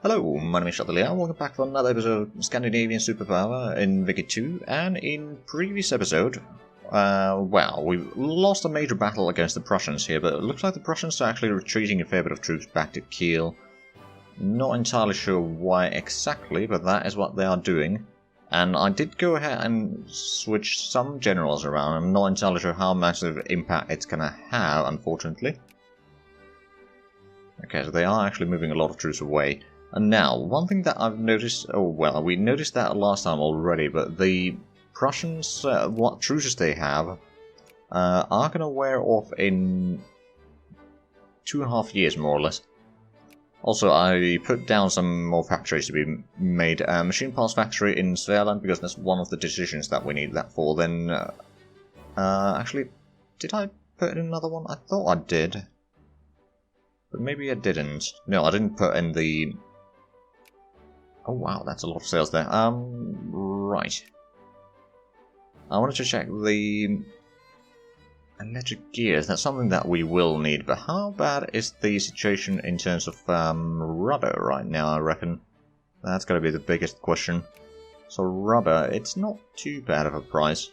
Hello, my name is Chatelier, welcome back for another episode of Scandinavian Superpower in Vicky 2, and in previous episode, well, we lost a major battle against the Prussians here, but it looks like the Prussians are actually retreating a fair bit of troops back to Kiel. Not entirely sure why exactly, but that is what they are doing. And I did go ahead and switch some generals around. I'm not entirely sure how massive impact it's gonna have, unfortunately. Okay, so they are actually moving a lot of troops away. And now, one thing that I've noticed, oh well, we noticed that last time already, but the Prussians, what truces they have, are going to wear off in 2.5 years, more or less. Also, I put down some more factories to be made. Machine parts factory in Svealand, because that's one of the decisions that we need that for. Then, actually, did I put in another one? I thought I did. But maybe I didn't. No, I didn't put in the... Oh wow, that's a lot of sales there. Right. I wanted to check the electric gears. That's something that we will need, but how bad is the situation in terms of rubber right now, I reckon? That's gotta be the biggest question. So rubber, it's not too bad of a price.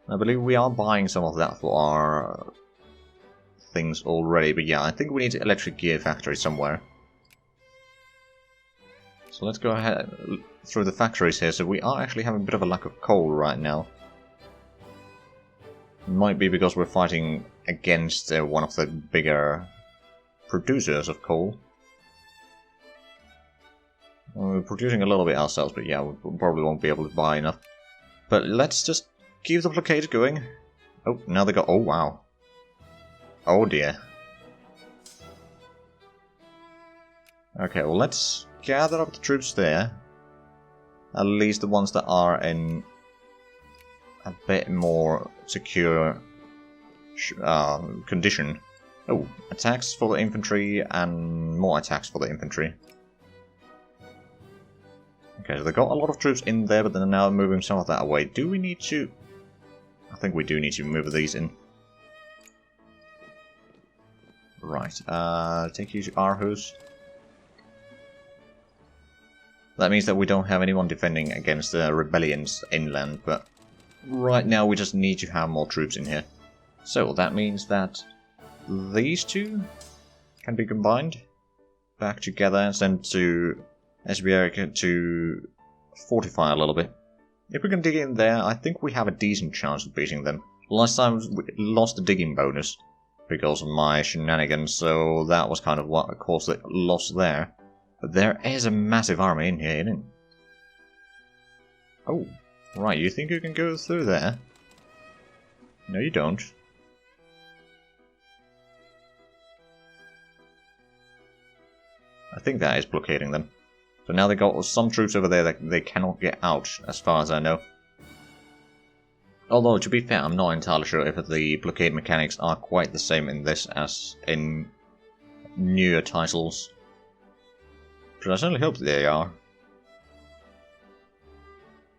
I believe we are buying some of that for our things already, but yeah, I think we need an electric gear factory somewhere. So let's go ahead through the factories here. So we are actually having a bit of a lack of coal right now. Might be because we're fighting against one of the bigger producers of coal. We're producing a little bit ourselves, but yeah, we probably won't be able to buy enough. But let's just keep the blockade going. Oh, now they got... Oh, wow. Oh, dear. Okay, well, let's gather up the troops there. At least the ones that are in a bit more secure condition. Oh, attacks for the infantry and more attacks for the infantry. Okay, so they got a lot of troops in there, but they're now moving some of that away. Do we need to... I think we do need to move these in. Right, take you to Aarhus. That means that we don't have anyone defending against the rebellions inland, but right now we just need to have more troops in here. So that means that these two can be combined back together and sent to Esbjerg to fortify a little bit. If we can dig in there, I think we have a decent chance of beating them. Last time we lost the digging bonus because of my shenanigans, so that was kind of what caused the loss there. But there is a massive army in here, isn't it? Oh, right, you think you can go through there? No, you don't. I think that is blockading them. So now they got some troops over there that they cannot get out, as far as I know. Although, to be fair, I'm not entirely sure if the blockade mechanics are quite the same in this as in newer titles. But I certainly hope they are.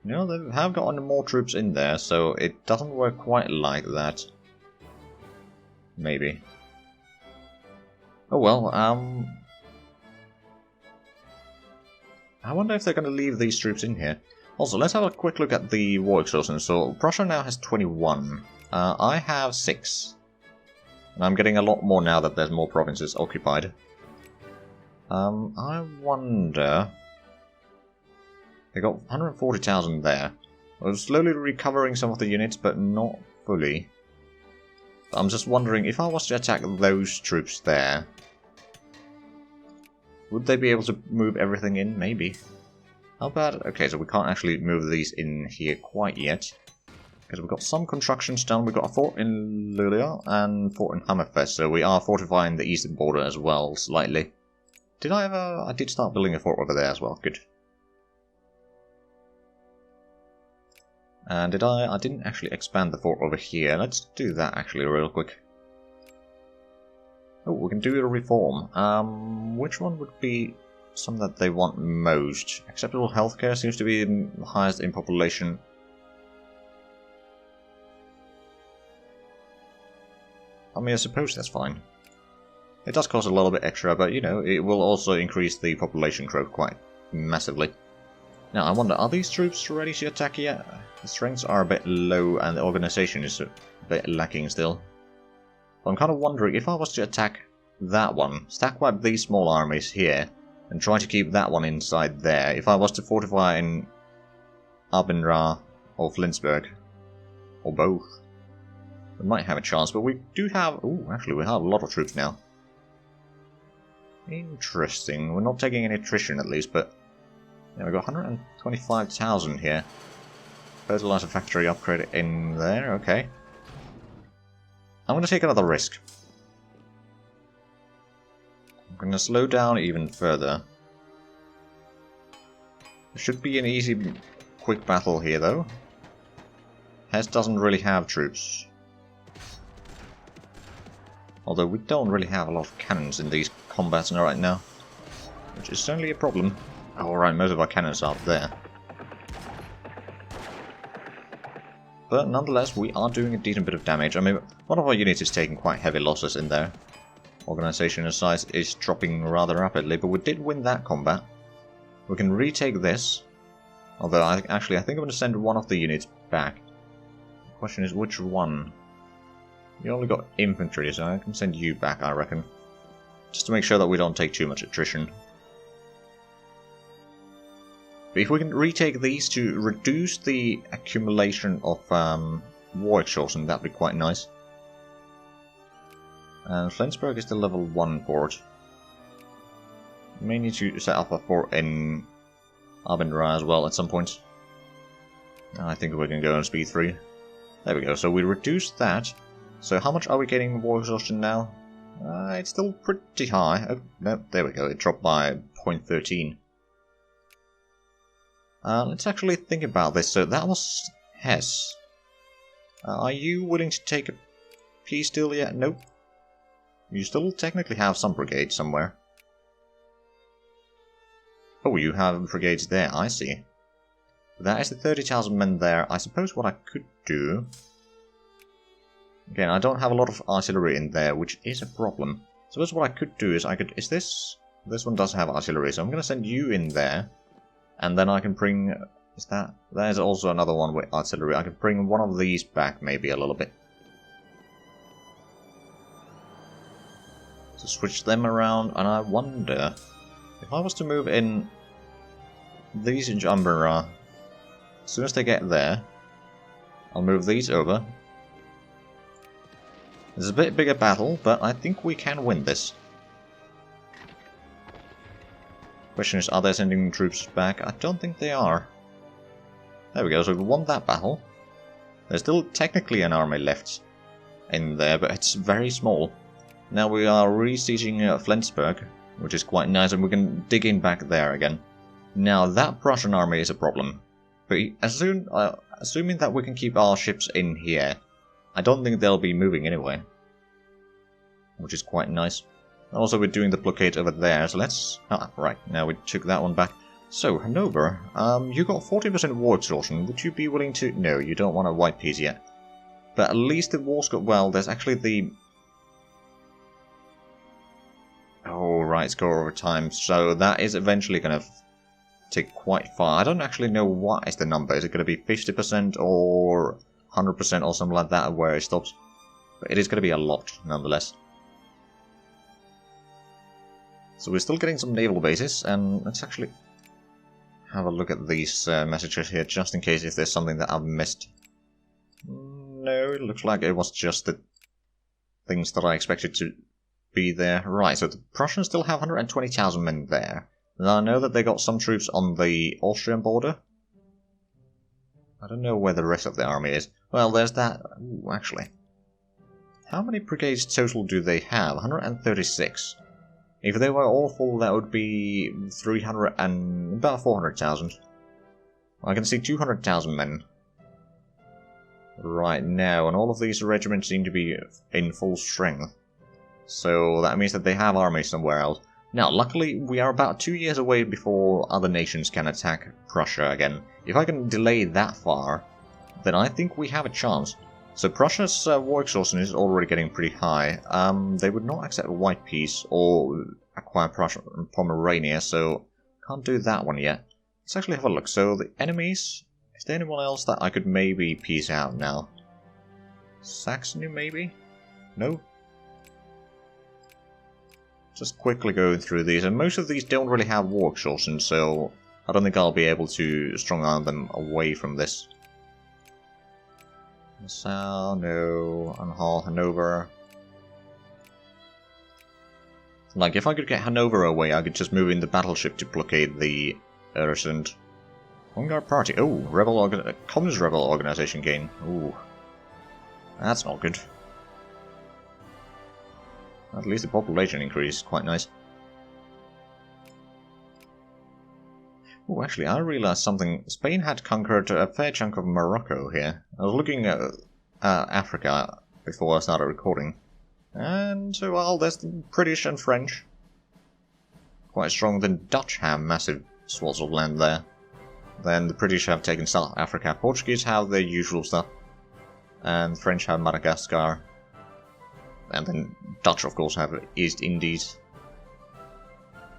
No, they have gotten more troops in there, so it doesn't work quite like that. Maybe. Oh well, I wonder if they're going to leave these troops in here. Also, let's have a quick look at the war exhaustion. So, Prussia now has 21. I have 6. And I'm getting a lot more now that there's more provinces occupied. I wonder... They got 140,000 there. We're slowly recovering some of the units, but not fully. I'm just wondering, if I was to attack those troops there, would they be able to move everything in? Maybe. How bad? Okay, so we can't actually move these in here quite yet. Because we've got some constructions done. We've got a fort in Luleå and fort in Hammerfest, so we are fortifying the eastern border as well, slightly. Did I ever... I did start building a fort over there as well. Good. And did I didn't actually expand the fort over here. Let's do that actually real quick. Oh, we can do a reform. Which one would be some that they want most? Acceptable healthcare seems to be the highest in population. I mean, I suppose that's fine. It does cost a little bit extra, but you know, it will also increase the population growth quite massively. Now, I wonder, are these troops ready to attack yet? The strengths are a bit low and the organization is a bit lacking still. I'm kind of wondering, if I was to attack that one, stack wipe these small armies here, and try to keep that one inside there, if I was to fortify in Abendra or Flensburg, or both, we might have a chance, but we do have... Ooh, actually we have a lot of troops now. Interesting. We're not taking any attrition at least, but yeah, we've got 125,000 here. Fertilizer factory upgrade in there, okay. I'm going to take another risk. I'm going to slow down even further. It should be an easy, quick battle here though. Hesse doesn't really have troops. Although we don't really have a lot of cannons in these combats right now. Which is certainly a problem. Oh, alright, most of our cannons are up there. But nonetheless, we are doing a decent bit of damage. I mean, one of our units is taking quite heavy losses in there. Organizational size is dropping rather rapidly, but we did win that combat. We can retake this. Although, I think I'm going to send one of the units back. The question is, which one? You only got infantry, so I can send you back, I reckon. Just to make sure that we don't take too much attrition. But if we can retake these to reduce the accumulation of war exhaustion, that'd be quite nice. And Flensburg is the level 1 port. We may need to set up a fort in Abendra as well at some point. I think we can go on speed 3. There we go, so we reduced that. So how much are we getting war exhaustion now? It's still pretty high. Oh, no, there we go, it dropped by 0.13. Let's actually think about this. So that was Hesse. Are you willing to take a peace deal yet? Nope. You still technically have some brigades somewhere. Oh, you have brigades there, I see. That is the 30,000 men there. I suppose what I could do... Again, I don't have a lot of artillery in there, which is a problem. So suppose what I could do is I could... Is this... This one does have artillery, so I'm going to send you in there. And then I can bring... Is that... There's also another one with artillery. I could bring one of these back, maybe, a little bit. So switch them around, and I wonder... If I was to move in... These in Jambara... As soon as they get there... I'll move these over. It's a bit bigger battle, but I think we can win this. Question is, are they sending troops back? I don't think they are. There we go, so we won that battle. There's still technically an army left in there, but it's very small. Now we are re-sieging Flensburg, which is quite nice, and we can dig in back there again. Now that Prussian army is a problem. But assuming that we can keep our ships in here, I don't think they'll be moving anyway. Which is quite nice. Also, we're doing the blockade over there, so let's... Ah, right, now we took that one back. So, Hanover, you got 40% war exhaustion. Would you be willing to... No, you don't want a white piece yet. But at least the war's got... Well, there's actually the... Oh, right, score over time. So that is eventually going to take quite far. I don't actually know what is the number. Is it going to be 50% or 100% or something like that where it stops? But it is going to be a lot, nonetheless. So we're still getting some naval bases, and let's actually have a look at these messages here, just in case if there's something that I've missed. No, it looks like it was just the things that I expected to be there. Right, so the Prussians still have 120,000 men there. And I know that they got some troops on the Austrian border. I don't know where the rest of the army is. Well, there's that... Ooh, actually. How many brigades total do they have? 136. If they were all full, that would be 300 and... about 400,000. I can see 200,000 men right now, and all of these regiments seem to be in full strength. So that means that they have armies somewhere else. Now, luckily, we are about 2 years away before other nations can attack Prussia again. If I can delay that far, then I think we have a chance. So Prussia's war exhaustion is already getting pretty high. They would not accept a white peace or acquire Prussia and Pomerania, so can't do that one yet. Let's actually have a look. So the enemies, is there anyone else that I could maybe peace out now? Saxony maybe? No? Just quickly going through these, and most of these don't really have war exhaustion, so I don't think I'll be able to strong arm them away from this. Nassau, no, Anhalt, Hanover. Like, if I could get Hanover away, I could just move in the battleship to blockade the Öresund. Vanguard Party, oh, Communist Rebel Organization gain. Ooh, that's not good. At least the population increase, quite nice. Oh, actually, I realized something. Spain had conquered a fair chunk of Morocco here. I was looking at Africa before I started recording. And, well, there's the British and French. Quite strong. The Dutch have massive swaths of land there. Then the British have taken South Africa. Portuguese have their usual stuff. And the French have Madagascar. And then Dutch, of course, have East Indies.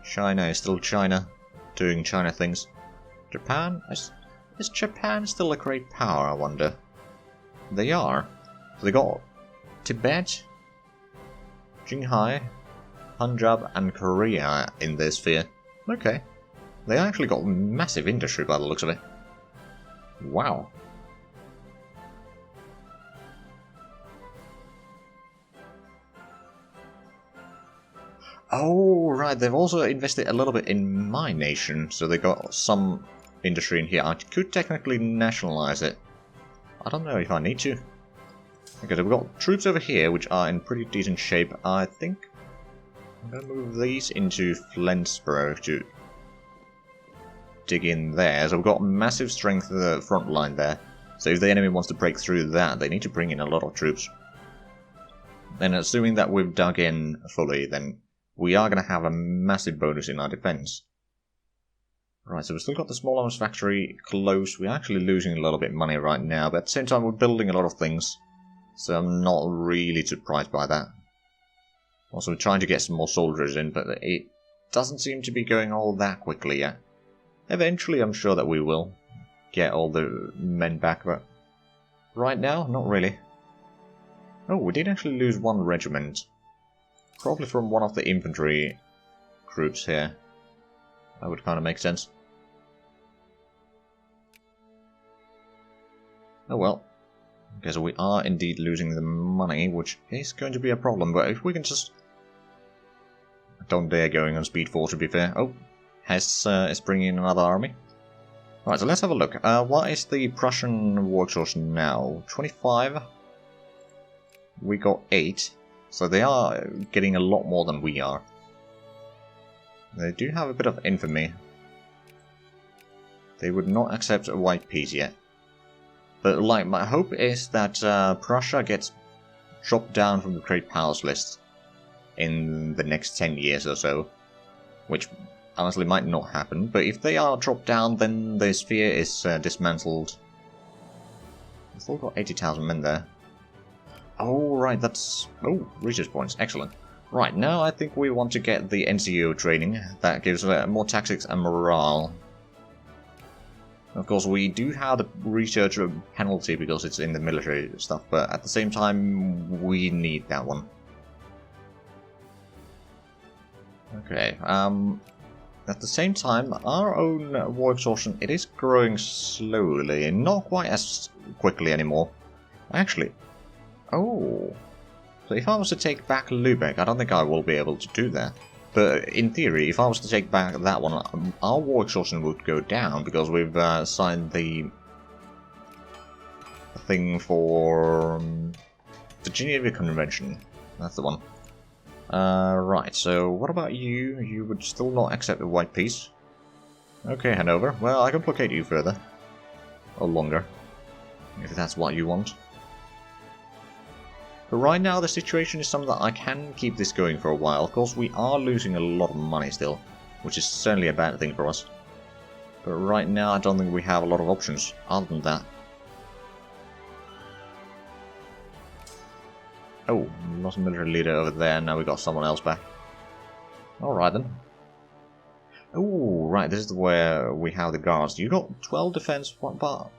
China is still China, doing China things. Japan? Is Japan still a great power, I wonder? They are. So they got Tibet, Qinghai, Punjab, and Korea in their sphere. Okay. They actually got massive industry by the looks of it. Wow. Oh, right, they've also invested a little bit in my nation, so they got some industry in here. I could technically nationalize it. I don't know if I need to. Okay, so we've got troops over here, which are in pretty decent shape. I think I'm going to move these into Flensburg to dig in there. So we've got massive strength in the front line there. So if the enemy wants to break through that, they need to bring in a lot of troops. Then assuming that we've dug in fully, then we are going to have a massive bonus in our defense. Right, so we've still got the small arms factory close. We're actually losing a little bit of money right now, but at the same time we're building a lot of things. So I'm not really surprised by that. Also, we're trying to get some more soldiers in, but it doesn't seem to be going all that quickly yet. Eventually, I'm sure that we will get all the men back, but right now, not really. Oh, we did actually lose one regiment. Probably from one of the infantry groups here. That would kind of make sense. Oh well. Okay, so we are indeed losing the money, which is going to be a problem, but if we can just... Don't dare going on speed 4 to be fair. Oh, Hesse is bringing in another army. Right, so let's have a look. What is the Prussian war exhaustion now? 25? We got 8. So they are getting a lot more than we are. They do have a bit of infamy. They would not accept a white peace yet. But like, my hope is that Prussia gets dropped down from the Great Powers list in the next 10 years or so. Which honestly might not happen, but if they are dropped down, then the sphere is dismantled. We've still got 80,000 men there. Oh, right, that's... Oh, research points, excellent. Right, now I think we want to get the NCO training. That gives more tactics and morale. Of course, we do have the research penalty because it's in the military stuff, but at the same time, we need that one. Okay, at the same time, our own war exhaustion, it is growing slowly, and not quite as quickly anymore. Actually, oh, so if I was to take back Lübeck, I don't think I will be able to do that. But in theory, if I was to take back that one, our war exhaustion would go down because we've signed the thing for the Geneva Convention. That's the one. Right, so what about you? You would still not accept a white peace. Okay, Hanover. Well, I can placate you further. Or longer. If that's what you want. But right now the situation is something that I can keep this going for a while. Of course, we are losing a lot of money still, which is certainly a bad thing for us. But right now I don't think we have a lot of options other than that. Oh, lost a military leader over there, now we got someone else back. Alright then. Oh, right, this is where we have the guards. You got 12 defense, what about...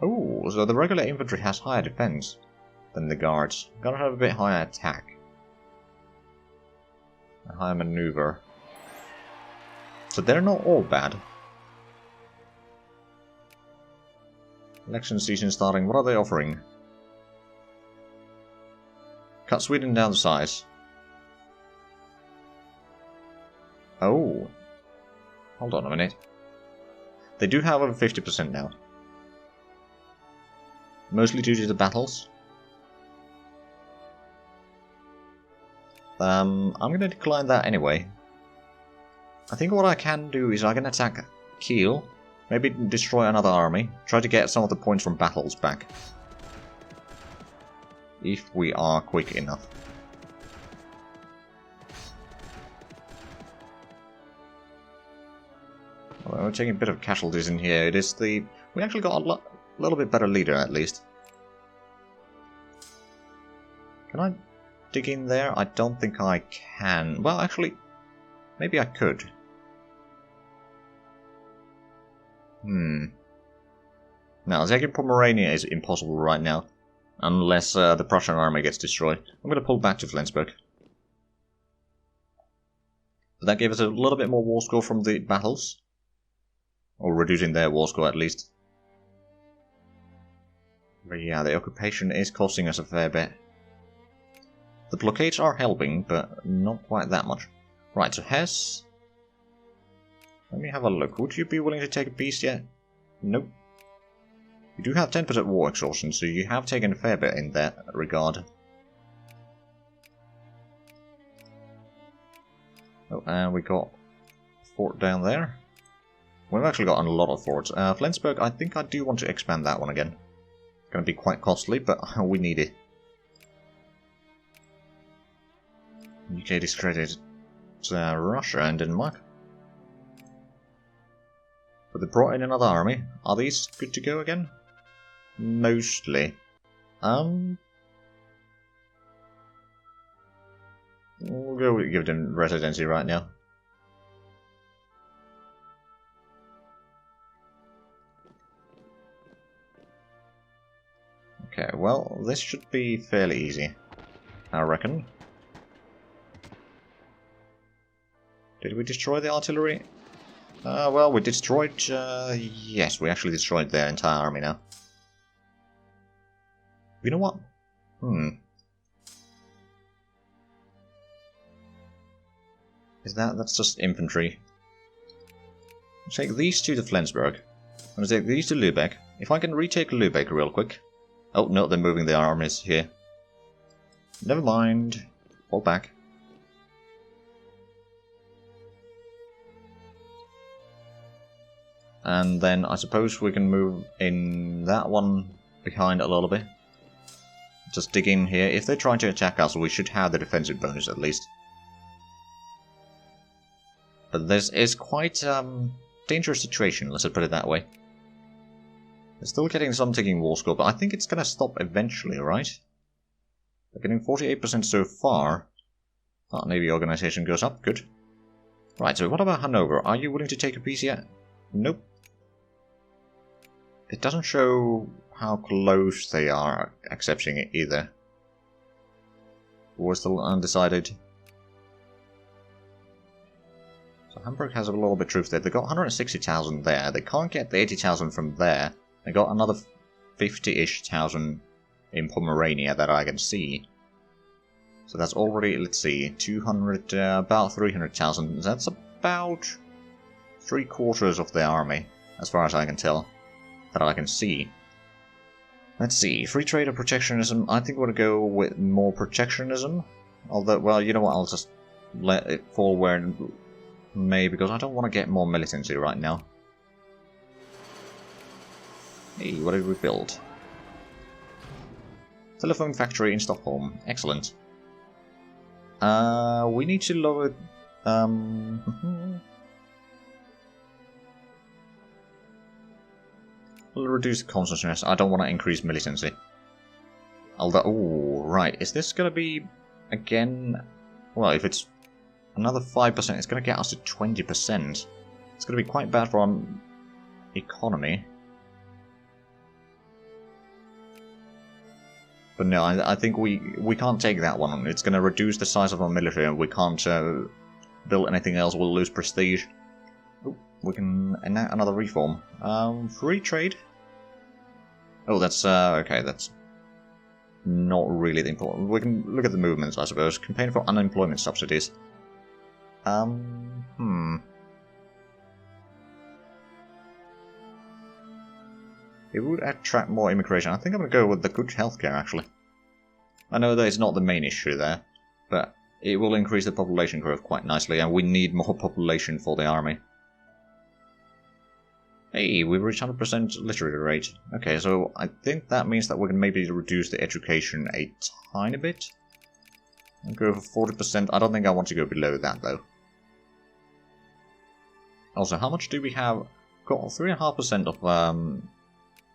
Oh, so the regular infantry has higher defense than the guards. Gotta have a bit higher attack. A higher maneuver. So they're not all bad. Election season starting, what are they offering? Cut Sweden down to size. Oh. Hold on a minute. They do have over 50% now. Mostly due to the battles. I'm gonna decline that anyway. I think what I can do is I can attack Kiel. Maybe destroy another army. Try to get some of the points from battles back. If we are quick enough. Well, we're taking a bit of casualties in here. It is the... We actually got a little bit better leader, at least. Can I dig in there? I don't think I can. Well, actually, maybe I could. Now, taking Pomerania is impossible right now. Unless the Prussian army gets destroyed. I'm going to pull back to Flensburg. But that gave us a little bit more war score from the battles. Or reducing their war score at least. But yeah, the occupation is costing us a fair bit. The blockades are helping, but not quite that much. Right, so Hesse... Let me have a look. Would you be willing to take a piece yet? Nope. You do have 10% war exhaustion, so you have taken a fair bit in that regard. Oh, and we got a fort down there. We've actually got a lot of forts. Flensburg, I think I do want to expand that one again. It's going to be quite costly, but we need it. UK discredited Russia and Denmark. But they brought in another army. Are these good to go again? Mostly. We'll go give them residency right now. Okay, well, this should be fairly easy, I reckon. Did we destroy the artillery? Well, we destroyed... yes, we actually destroyed their entire army now. You know what? That's just infantry. I'll take these two to Flensburg. I'm going to take these to Lübeck. If I can retake Lübeck real quick. Oh, no, they're moving their armies here. Never mind. Fall back. And then I suppose we can move in that one behind a little bit. Just dig in here. If they try to attack us, we should have the defensive bonus at least. But this is quite a dangerous situation, let's put it that way. They're still getting some taking war score, but I think it's going to stop eventually, right? They're getting 48% so far. Navy organization goes up, good. Right, so what about Hanover? Are you willing to take a piece yet? Nope. It doesn't show how close they are accepting it either. We're still undecided. So Hamburg has a little bit of troops there. They got 160,000 there. They can't get the 80,000 from there. They got another 50-ish thousand in Pomerania that I can see. So that's already, let's see, 200, about 300,000. That's about 3/4 of the army, as far as I can tell, that I can see. Let's see, free trade or protectionism. I think we're going to go with more protectionism. Although, well, you know what, I'll just let it fall where it may, because I don't want to get more militancy right now. Hey, what did we build? Telephone factory in Stockholm. Excellent. We need to lower... We'll reduce the consciousness. I don't want to increase militancy. Oh, right. Is this going to be, again... Well, if it's another 5%, it's going to get us to 20%. It's going to be quite bad for our economy. But no, I think we can't take that one. It's going to reduce the size of our military, and we can't build anything else. We'll lose prestige. Oh, we can enact another reform. Free trade? Oh, that's, okay, that's not really the important. We can look at the movements, I suppose. Campaign for unemployment subsidies. It would attract more immigration. I think I'm going to go with the good healthcare, actually. I know that it's not the main issue there, but it will increase the population growth quite nicely, and we need more population for the army. Hey, we've reached 100% literary rate. Okay, so I think that means that we can maybe reduce the education a tiny bit. I'll go for 40%. I don't think I want to go below that, though. Also, how much do we have? Got 3.5% of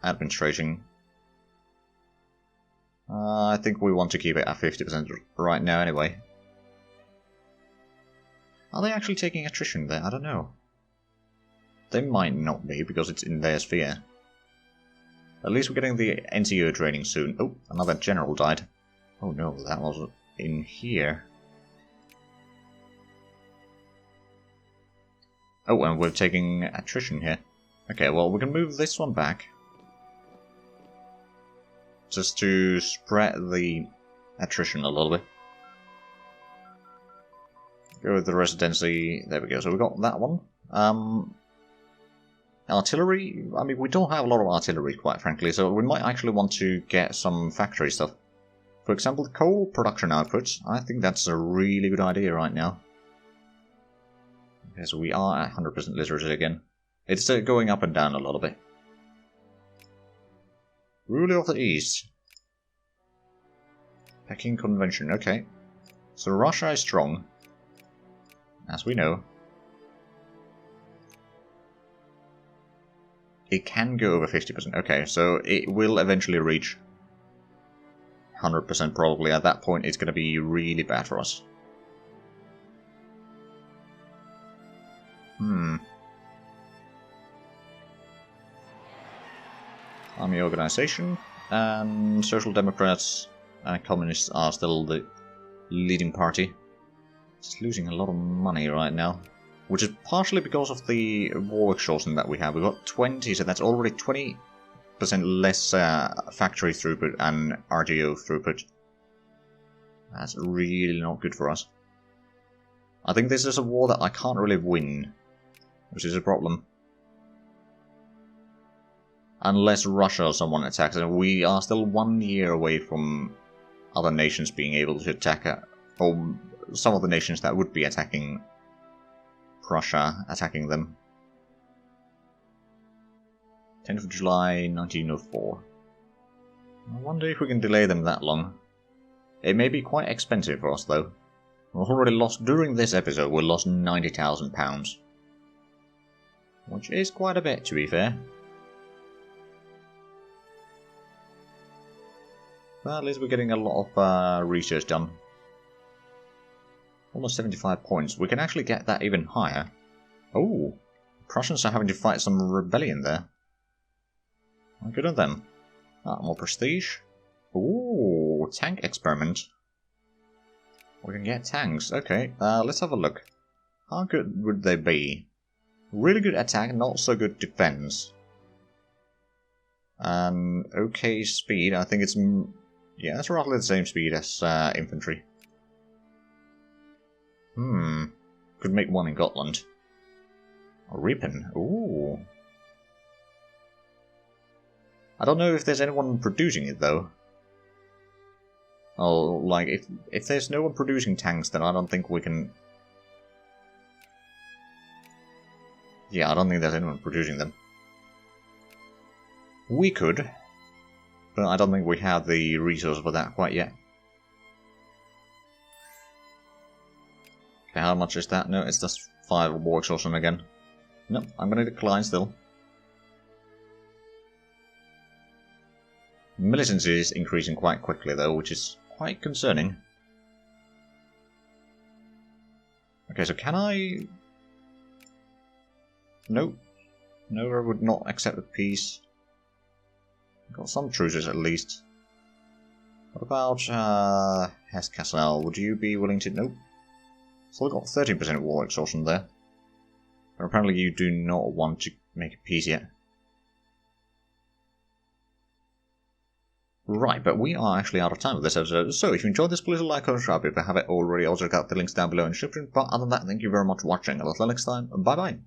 administration. I think we want to keep it at 50% right now anyway. Are they actually taking attrition there? I don't know. They might not be, because it's in their sphere. At least we're getting the NCO training soon. Oh, another general died. Oh no, that was in here. Oh, and we're taking attrition here. Okay, well, we can move this one back. Just to spread the attrition a little bit. Go with the residency. There we go. So we got that one. Artillery? I mean, we don't have a lot of artillery, quite frankly, so we might actually want to get some factory stuff. For example, coal production output. I think that's a really good idea right now. Okay, so we are at 100% literacy again. It's going up and down a little bit. Ruler of the East. Peking Convention, okay. So Russia is strong, as we know. It can go over 50%, okay, so it will eventually reach 100% probably. At that point it's going to be really bad for us. Army organization, and Social Democrats and Communists are still the leading party. It's losing a lot of money right now, which is partially because of the war exhaustion that we have. We've got 20, so that's already 20% less factory throughput and RGO throughput. That's really not good for us. I think this is a war that I can't really win, which is a problem. Unless Russia or someone attacks, and we are still 1 year away from other nations being able to attack, or some of the nations that would be attacking Prussia, attacking them. 10th of July 1904. I wonder if we can delay them that long. It may be quite expensive for us though. We've already lost, during this episode, we lost £90,000. Which is quite a bit, to be fair. But at least we're getting a lot of research done. Almost 75 points. We can actually get that even higher. Oh, Prussians are having to fight some rebellion there. Good on them. Ah, more prestige. Ooh, tank experiment. We can get tanks. Okay, let's have a look. How good would they be? Really good attack, not so good defense. And okay speed. I think it's... yeah, that's roughly the same speed as infantry. Could make one in Gotland. Ripon. Ooh. I don't know if there's anyone producing it though. Oh, like if there's no one producing tanks, then I don't think we can. Yeah, I don't think there's anyone producing them. We could, but I don't think we have the resource for that quite yet. Okay, how much is that? No, it's just 5 war exhaustion again. Nope, I'm gonna decline still. Militancy is increasing quite quickly though, which is quite concerning. Okay, so can I... Nope. No, I would not accept a peace. Got some truces at least. What about Hesse-Kassel? Would you be willing to... Nope. Still got 13% war exhaustion there. But apparently you do not want to make a peace yet. Right, but we are actually out of time for this episode, so if you enjoyed this, please like and subscribe if you haven't already. Also check out the links down below in the description, but other than that, thank you very much for watching, and until next time, bye bye!